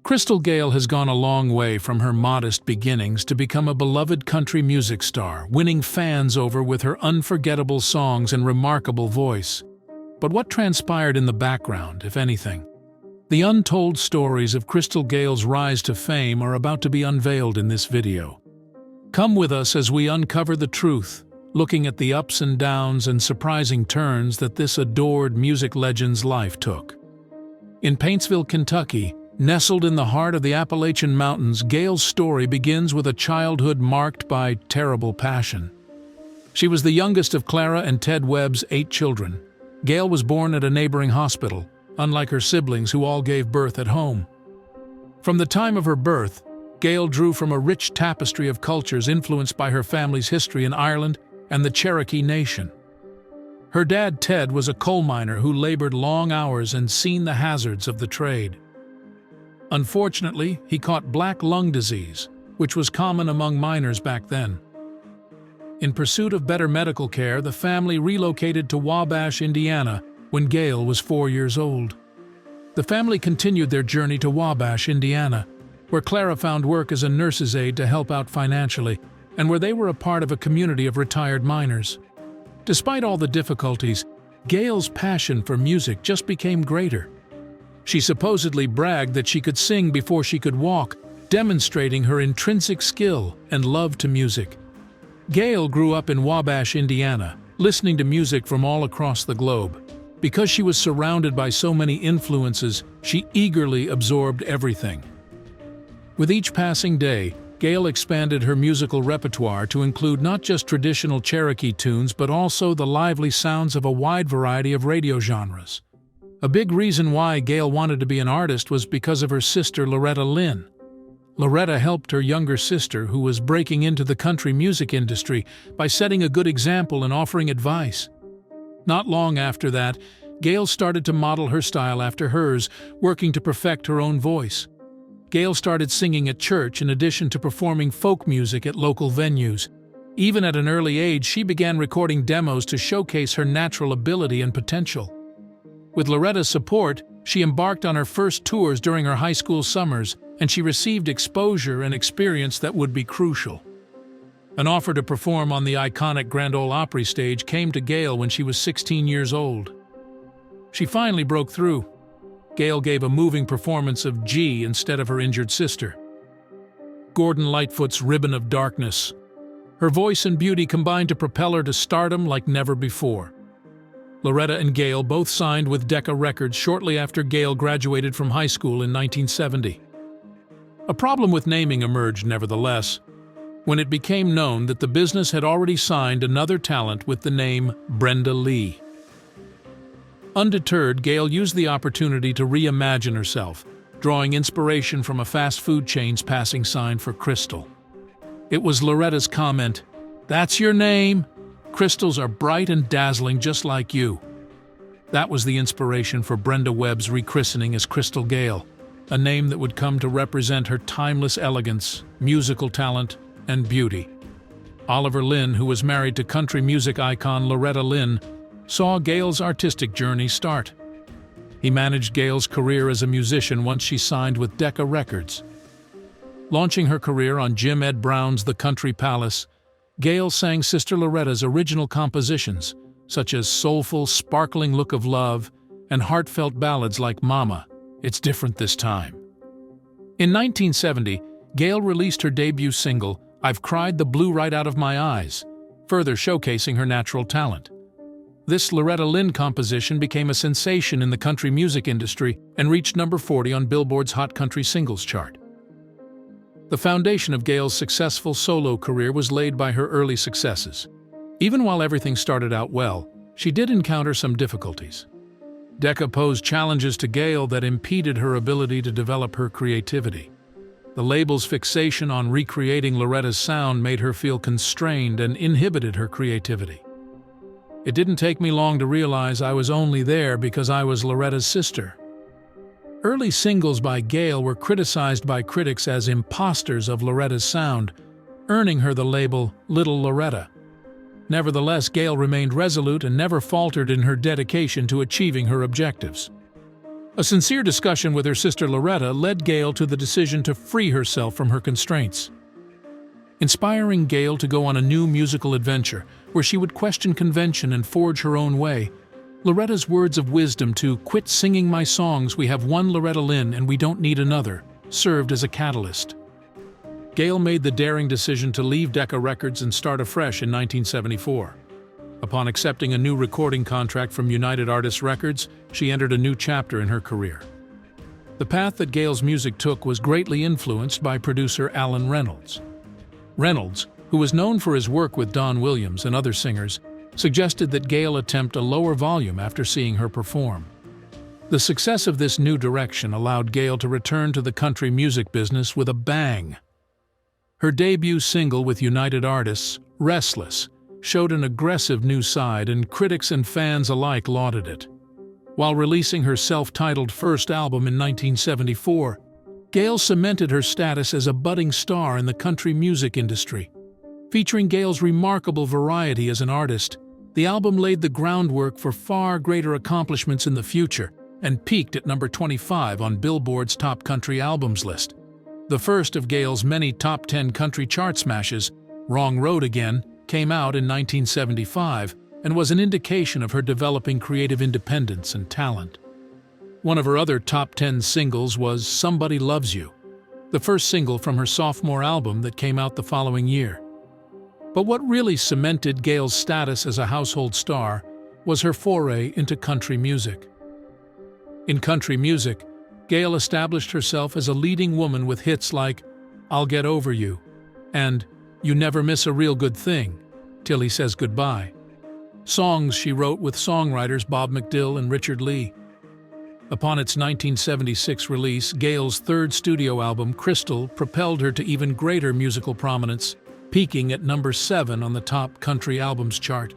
Crystal Gayle has gone a long way from her modest beginnings to become a beloved country music star, winning fans over with her unforgettable songs and remarkable voice. But what transpired in the background, if anything? The untold stories of Crystal Gayle's rise to fame are about to be unveiled in this video. Come with us as we uncover the truth, looking at the ups and downs and surprising turns that this adored music legend's life took. In Paintsville, Kentucky, nestled in the heart of the Appalachian Mountains, Gayle's story begins with a childhood marked by terrible passion. She was the youngest of Clara and Ted Webb's 8 children. Gayle was born at a neighboring hospital, unlike her siblings who all gave birth at home. From the time of her birth, Gayle drew from a rich tapestry of cultures influenced by her family's history in Ireland and the Cherokee Nation. Her dad, Ted, was a coal miner who labored long hours and seen the hazards of the trade. Unfortunately, he caught black lung disease, which was common among miners back then. In pursuit of better medical care, the family relocated to Wabash, Indiana, when Gayle was 4 years old. The family continued their journey to Wabash, Indiana, where Clara found work as a nurse's aide to help out financially, and where they were a part of a community of retired miners. Despite all the difficulties, Gayle's passion for music just became greater. She supposedly bragged that she could sing before she could walk, demonstrating her intrinsic skill and love to music. Gayle grew up in Wabash, Indiana, listening to music from all across the globe. Because she was surrounded by so many influences, she eagerly absorbed everything. With each passing day, Gayle expanded her musical repertoire to include not just traditional Cherokee tunes but also the lively sounds of a wide variety of radio genres. A big reason why Gayle wanted to be an artist was because of her sister Loretta Lynn. Loretta helped her younger sister, who was breaking into the country music industry, by setting a good example and offering advice. Not long after that, Gayle started to model her style after hers, working to perfect her own voice. Gayle started singing at church in addition to performing folk music at local venues. Even at an early age, she began recording demos to showcase her natural ability and potential. With Loretta's support, she embarked on her first tours during her high school summers, and she received exposure and experience that would be crucial. An offer to perform on the iconic Grand Ole Opry stage came to Gayle when she was 16 years old. She finally broke through. Gayle gave a moving performance of G instead of her injured sister. Gordon Lightfoot's Ribbon of Darkness. Her voice and beauty combined to propel her to stardom like never before. Loretta and Gayle both signed with Decca Records shortly after Gayle graduated from high school in 1970. A problem with naming emerged, nevertheless, when it became known that the business had already signed another talent with the name Brenda Lee. Undeterred, Gayle used the opportunity to reimagine herself, drawing inspiration from a fast food chain's passing sign for Crystal. It was Loretta's comment, "That's your name? Crystals are bright and dazzling just like you." That was the inspiration for Brenda Webb's rechristening as Crystal Gayle, a name that would come to represent her timeless elegance, musical talent, and beauty. Oliver Lynn, who was married to country music icon Loretta Lynn, saw Gayle's artistic journey start. He managed Gayle's career as a musician once she signed with Decca Records. Launching her career on Jim Ed Brown's The Country Palace, Gayle sang Sister Loretta's original compositions, such as soulful, sparkling Look of Love and heartfelt ballads like Mama, It's Different This Time. In 1970, Gayle released her debut single, I've Cried the Blue Right Out of My Eyes, further showcasing her natural talent. This Loretta Lynn composition became a sensation in the country music industry and reached number 40 on Billboard's Hot Country Singles chart. The foundation of Gayle's successful solo career was laid by her early successes. Even while everything started out well, she did encounter some difficulties. Decca posed challenges to Gayle that impeded her ability to develop her creativity. The label's fixation on recreating Loretta's sound made her feel constrained and inhibited her creativity. It didn't take me long to realize I was only there because I was Loretta's sister. Early singles by Gayle were criticized by critics as imposters of Loretta's sound, earning her the label Little Loretta. Nevertheless, Gayle remained resolute and never faltered in her dedication to achieving her objectives. A sincere discussion with her sister Loretta led Gayle to the decision to free herself from her constraints, inspiring Gayle to go on a new musical adventure where she would question convention and forge her own way. Loretta's words of wisdom to "quit singing my songs, we have one Loretta Lynn and we don't need another" served as a catalyst. Gayle made the daring decision to leave Decca Records and start afresh in 1974. Upon accepting a new recording contract from United Artists Records, she entered a new chapter in her career. The path that Gayle's music took was greatly influenced by producer Alan Reynolds. Reynolds, who was known for his work with Don Williams and other singers, suggested that Gayle attempt a lower volume after seeing her perform. The success of this new direction allowed Gayle to return to the country music business with a bang. Her debut single with United Artists, "Restless," showed an aggressive new side, and critics and fans alike lauded it. While releasing her self-titled first album in 1974, Gayle cemented her status as a budding star in the country music industry. Featuring Gayle's remarkable variety as an artist, the album laid the groundwork for far greater accomplishments in the future and peaked at number 25 on Billboard's Top Country Albums list. The first of Gayle's many top 10 country chart smashes, "Wrong Road Again," came out in 1975 and was an indication of her developing creative independence and talent. One of her other top 10 singles was "Somebody Loves You," the first single from her sophomore album that came out the following year. But what really cemented Gayle's status as a household star was her foray into country music. In country music, Gayle established herself as a leading woman with hits like "I'll Get Over You" and "You Never Miss a Real Good Thing Till He Says Goodbye," songs she wrote with songwriters Bob McDill and Richard Lee. Upon its 1976 release, Gayle's third studio album, Crystal, propelled her to even greater musical prominence, peaking at number 7 on the Top Country Albums chart.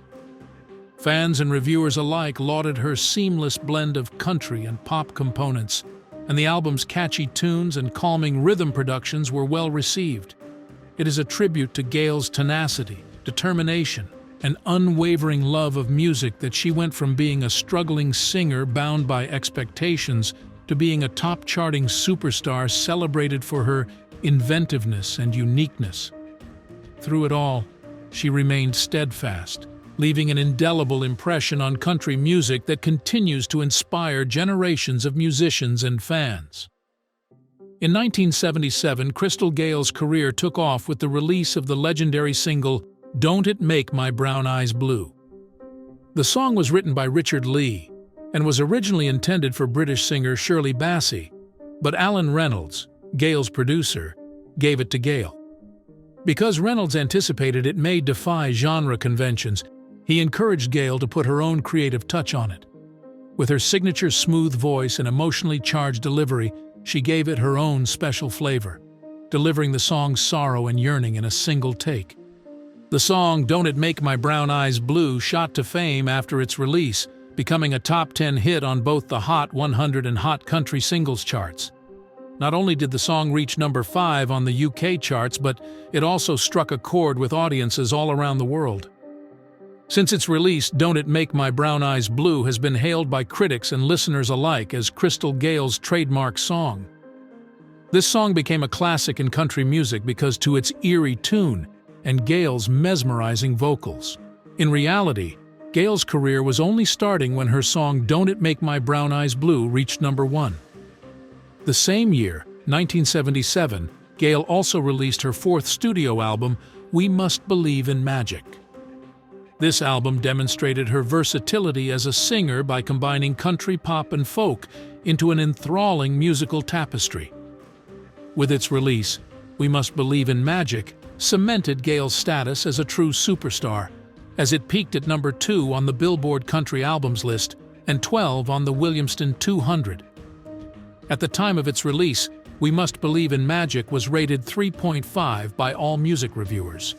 Fans and reviewers alike lauded her seamless blend of country and pop components, and the album's catchy tunes and calming rhythm productions were well received. It is a tribute to Gayle's tenacity, determination, and unwavering love of music that she went from being a struggling singer bound by expectations to being a top-charting superstar celebrated for her inventiveness and uniqueness. Through it all, she remained steadfast, leaving an indelible impression on country music that continues to inspire generations of musicians and fans. In 1977, Crystal Gayle's career took off with the release of the legendary single "Don't It Make My Brown Eyes Blue." The song was written by Richard Lee and was originally intended for British singer Shirley Bassey, but Alan Reynolds, Gayle's producer, gave it to Gayle. Because Reynolds anticipated it may defy genre conventions, he encouraged Gayle to put her own creative touch on it. With her signature smooth voice and emotionally charged delivery, she gave it her own special flavor, delivering the song's sorrow and yearning in a single take. The song "Don't It Make My Brown Eyes Blue" shot to fame after its release, becoming a top 10 hit on both the Hot 100 and Hot Country Singles charts. Not only did the song reach number 5 on the UK charts, but it also struck a chord with audiences all around the world. Since its release, "Don't It Make My Brown Eyes Blue" has been hailed by critics and listeners alike as Crystal Gayle's trademark song. This song became a classic in country music because to its eerie tune and Gayle's mesmerizing vocals. In reality, Gayle's career was only starting when her song "Don't It Make My Brown Eyes Blue" reached number 1. The same year, 1977, Gayle also released her fourth studio album, "We Must Believe in Magic." This album demonstrated her versatility as a singer by combining country, pop, and folk into an enthralling musical tapestry. With its release, "We Must Believe in Magic" cemented Gayle's status as a true superstar, as it peaked at number 2 on the Billboard Country Albums list and 12 on the Williamston 200. At the time of its release, "We Must Believe in Magic" was rated 3.5 by all music reviewers.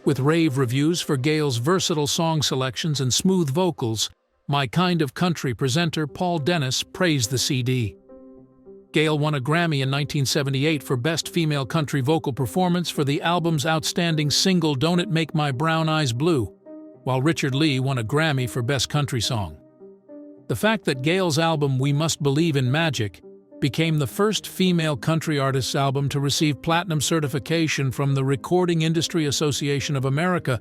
With rave reviews for Gayle's versatile song selections and smooth vocals, My Kind of Country presenter Paul Dennis praised the CD. Gayle won a Grammy in 1978 for Best Female Country Vocal Performance for the album's outstanding single "Don't It Make My Brown Eyes Blue," while Richard Lee won a Grammy for Best Country Song. The fact that Gayle's album We Must Believe in Magic became the first female country artist's album to receive platinum certification from the Recording Industry Association of America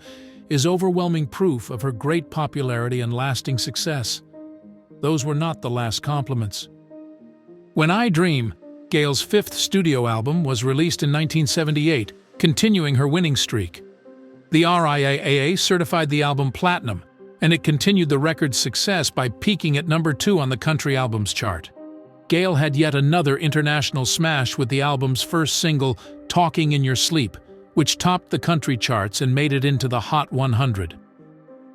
is overwhelming proof of her great popularity and lasting success. Those were not the last compliments. When I Dream, Gayle's fifth studio album, was released in 1978, continuing her winning streak. The RIAA certified the album platinum, and it continued the record's success by peaking at number 2 on the country albums chart. Gayle had yet another international smash with the album's first single, Talking in Your Sleep, which topped the country charts and made it into the Hot 100.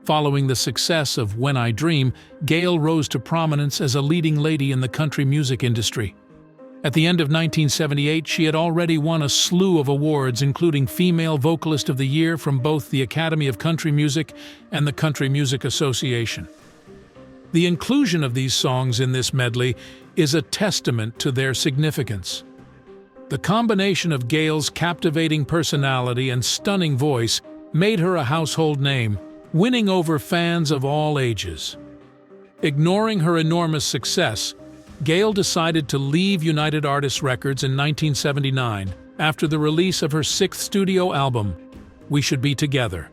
Following the success of When I Dream, Gayle rose to prominence as a leading lady in the country music industry. At the end of 1978, she had already won a slew of awards, including Female Vocalist of the Year from both the Academy of Country Music and the Country Music Association. The inclusion of these songs in this medley is a testament to their significance. The combination of Gayle's captivating personality and stunning voice made her a household name, winning over fans of all ages. Ignoring her enormous success, Gayle decided to leave United Artists Records in 1979 after the release of her sixth studio album, We Should Be Together.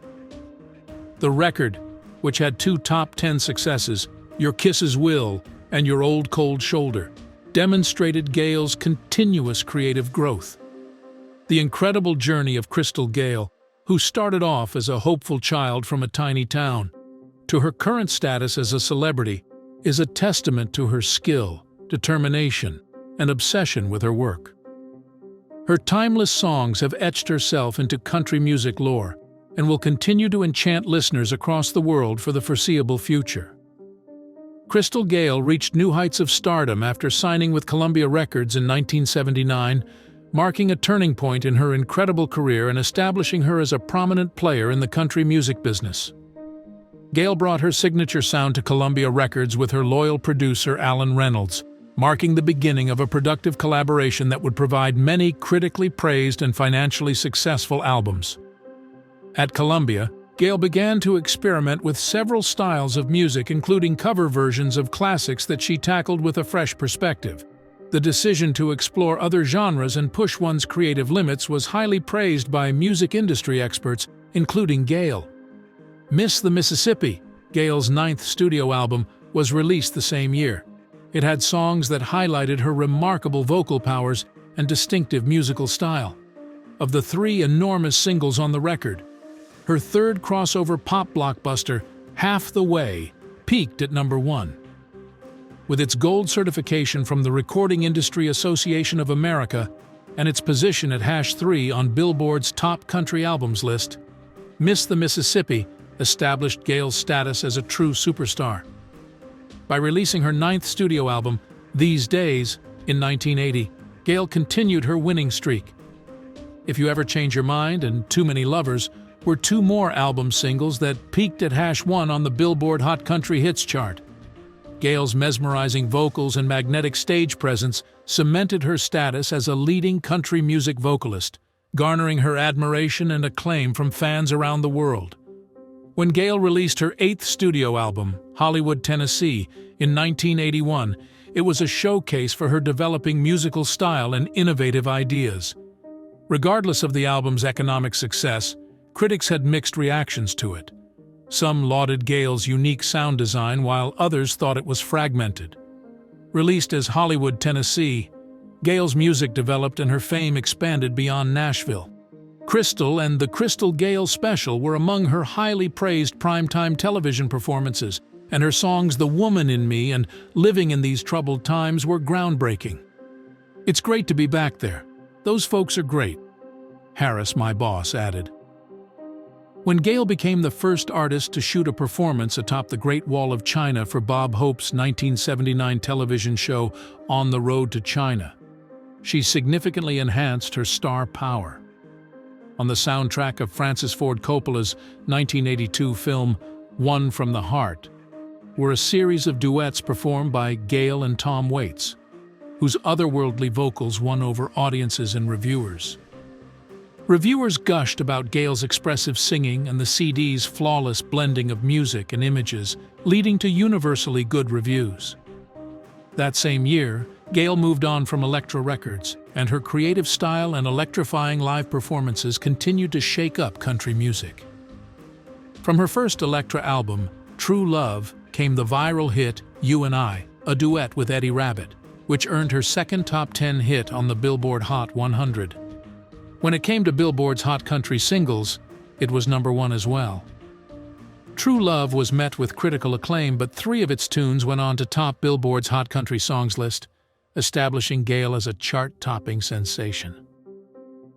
The record, which had 2 top 10 successes, Your Kisses Will and Your Old Cold Shoulder, demonstrated Gayle's continuous creative growth. The incredible journey of Crystal Gayle, who started off as a hopeful child from a tiny town, to her current status as a celebrity, is a testament to her skill, determination, and obsession with her work. Her timeless songs have etched herself into country music lore and will continue to enchant listeners across the world for the foreseeable future. Crystal Gayle reached new heights of stardom after signing with Columbia Records in 1979, marking a turning point in her incredible career and establishing her as a prominent player in the country music business. Gayle brought her signature sound to Columbia Records with her loyal producer Alan Reynolds, marking the beginning of a productive collaboration that would provide many critically praised and financially successful albums. At Columbia, Gayle began to experiment with several styles of music, including cover versions of classics that she tackled with a fresh perspective. The decision to explore other genres and push one's creative limits was highly praised by music industry experts, including Gayle. Miss the Mississippi, Gayle's 9th studio album, was released the same year. It had songs that highlighted her remarkable vocal powers and distinctive musical style. Of the 3 enormous singles on the record, her third crossover pop blockbuster, Half the Way, peaked at number 1. With its gold certification from the Recording Industry Association of America and its position at #3 on Billboard's top country albums list, Miss the Mississippi established Gayle's status as a true superstar. By releasing her 9th studio album, These Days, in 1980, Gayle continued her winning streak. If You Ever Change Your Mind and Too Many Lovers were 2 more album singles that peaked at #1 on the Billboard Hot Country Hits chart. Gayle's mesmerizing vocals and magnetic stage presence cemented her status as a leading country music vocalist, garnering her admiration and acclaim from fans around the world. When Gayle released her 8th studio album, Hollywood, Tennessee, in 1981, it was a showcase for her developing musical style and innovative ideas. Regardless of the album's economic success, critics had mixed reactions to it. Some lauded Gayle's unique sound design, while others thought it was fragmented. Released as Hollywood, Tennessee, Gayle's music developed and her fame expanded beyond Nashville. Crystal and the Crystal Gayle Special were among her highly praised primetime television performances, and her songs The Woman in Me and Living in These Troubled Times were groundbreaking. "It's great to be back there. Those folks are great," Harris, my boss, added. When Gayle became the first artist to shoot a performance atop the Great Wall of China for Bob Hope's 1979 television show On the Road to China, she significantly enhanced her star power. On the soundtrack of Francis Ford Coppola's 1982 film One from the Heart were a series of duets performed by Gayle and Tom Waits, whose otherworldly vocals won over audiences and reviewers. Reviewers gushed about Gayle's expressive singing and the CD's flawless blending of music and images, leading to universally good reviews. That same year, Gayle moved on from Elektra Records, and her creative style and electrifying live performances continued to shake up country music. From her first Elektra album, True Love, came the viral hit You and I, a duet with Eddie Rabbitt, which earned her second top 10 hit on the Billboard Hot 100. When it came to Billboard's Hot Country Singles, it was #1 as well. True Love was met with critical acclaim, but 3 of its tunes went on to top Billboard's Hot Country Songs list, establishing Gayle as a chart-topping sensation.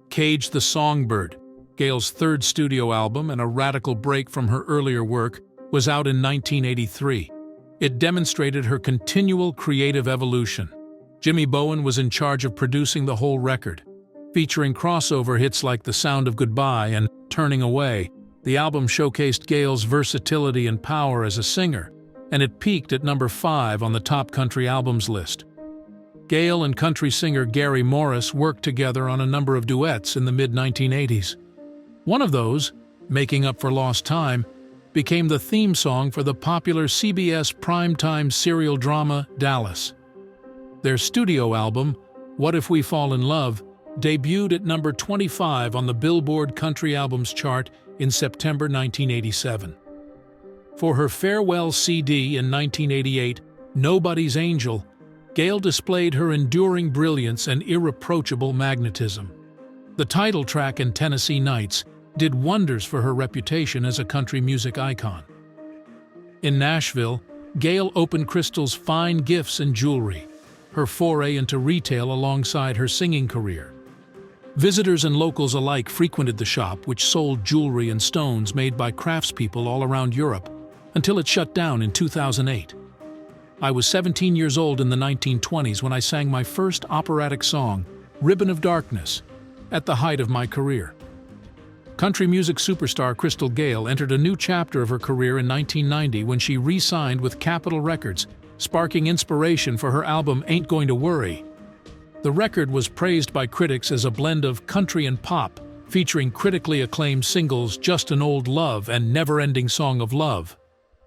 Cage the Songbird, Gayle's third studio album and a radical break from her earlier work, was out in 1983. It demonstrated her continual creative evolution. Jimmy Bowen was in charge of producing the whole record. Featuring crossover hits like The Sound of Goodbye and Turning Away, the album showcased Gayle's versatility and power as a singer, and it peaked at #5 on the top country albums list. Gayle and country singer Gary Morris worked together on a number of duets in the mid-1980s. One of those, Making Up for Lost Time, became the theme song for the popular CBS primetime serial drama Dallas. Their studio album, What If We Fall in Love, debuted at #25 on the Billboard Country Albums chart in September 1987. For her farewell CD in 1988, Nobody's Angel, Gayle displayed her enduring brilliance and irreproachable magnetism. The title track in Tennessee Nights did wonders for her reputation as a country music icon. In Nashville, Gayle opened Crystal's Fine Gifts and Jewelry, her foray into retail alongside her singing career. Visitors and locals alike frequented the shop, which sold jewelry and stones made by craftspeople all around Europe, until it shut down in 2008. I was 17 years old in the 1920s when I sang my first operatic song, Ribbon of Darkness, at the height of my career. Country music superstar Crystal Gayle entered a new chapter of her career in 1990 when she re-signed with Capitol Records, sparking inspiration for her album Ain't Going to Worry. The record was praised by critics as a blend of country and pop, featuring critically acclaimed singles Just an Old Love and Never-Ending Song of Love,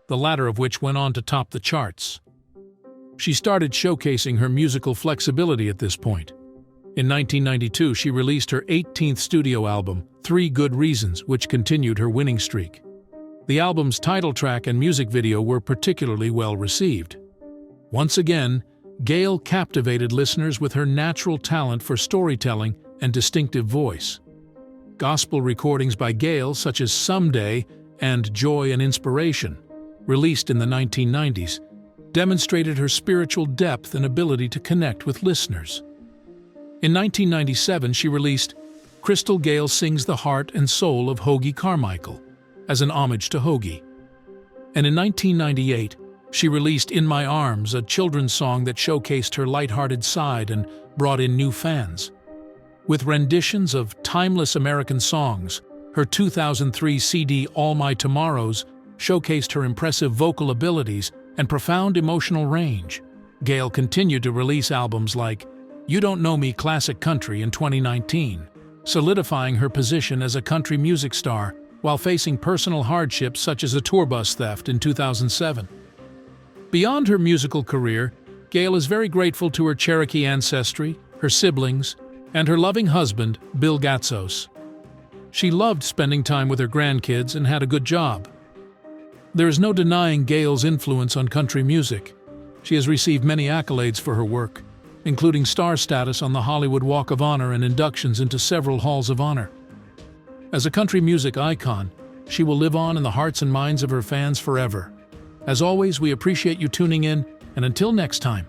the latter of which went on to top the charts. She started showcasing her musical flexibility at this point. In 1992, she released her 18th studio album, 3 Good Reasons, which continued her winning streak. The album's title track and music video were particularly well received. Once again, Gayle captivated listeners with her natural talent for storytelling and distinctive voice. Gospel recordings by Gayle, such as Someday and Joy and Inspiration, released in the 1990s, demonstrated her spiritual depth and ability to connect with listeners. In 1997, she released Crystal Gayle Sings the Heart and Soul of Hoagie Carmichael, as an homage to Hoagie. And in 1998, she released In My Arms, a children's song that showcased her lighthearted side and brought in new fans. With renditions of timeless American songs, her 2003 CD All My Tomorrows showcased her impressive vocal abilities and profound emotional range. Gayle continued to release albums like You Don't Know Me Classic Country in 2019, solidifying her position as a country music star while facing personal hardships such as a tour bus theft in 2007. Beyond her musical career, Gayle is very grateful to her Cherokee ancestry, her siblings, and her loving husband, Bill Gatzos. She loved spending time with her grandkids and had a good job. There is no denying Gayle's influence on country music. She has received many accolades for her work, including star status on the Hollywood Walk of Honor and inductions into several halls of honor. As a country music icon, she will live on in the hearts and minds of her fans forever. As always, we appreciate you tuning in, and until next time.